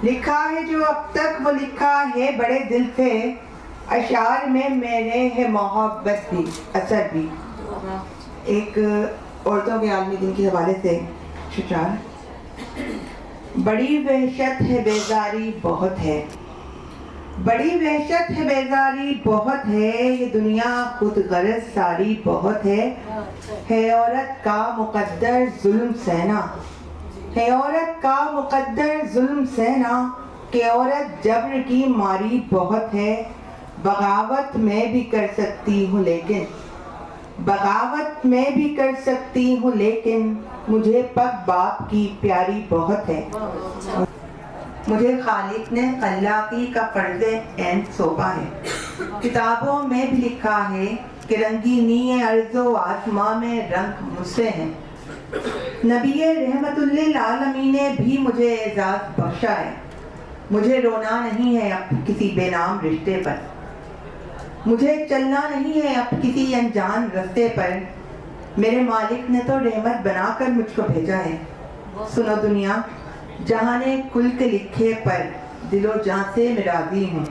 لکھا ہے جو اب تک وہ لکھا ہے بڑے دل سے، اشعار میں میرے ہے محبت بھی اثر بھی۔ ایک عورتوں کے عالمی دن کے حوالے سے شعر: بڑی وحشت ہے بیزاری بہت ہے، بڑی وحشت ہے بیزاری بہت ہے، یہ دنیا خود غرض ساری بہت ہے عورت کا مقدر ظلم سہنا، ہے عورت کا مقدر ظلم سہنا، کہ عورت جبر کی ماری بہت ہے، بغاوت میں بھی کر سکتی ہوں لیکن، بغاوت میں بھی کر سکتی ہوں لیکن، مجھے پاک باپ کی پیاری بہت ہے۔ مجھے خالق نے خلاقی کا فرض عین سونپا ہے، کتابوں میں بھی لکھا ہے کہ رنگینی ارض و آسماں میں رنگ مجھ سے ہیں، نبی رحمت للعالمین نے بھی مجھے اعزاز بخشا ہے۔ مجھے رونا نہیں ہے اب کسی بے نام رشتے پر، مجھے چلنا نہیں ہے اب کسی انجان رستے پر، میرے مالک نے تو رحمت بنا کر مجھ کو بھیجا ہے۔ سنو دنیا، جہاں نے کل کے لکھے پر دل و جان سے میں راضی ہوں،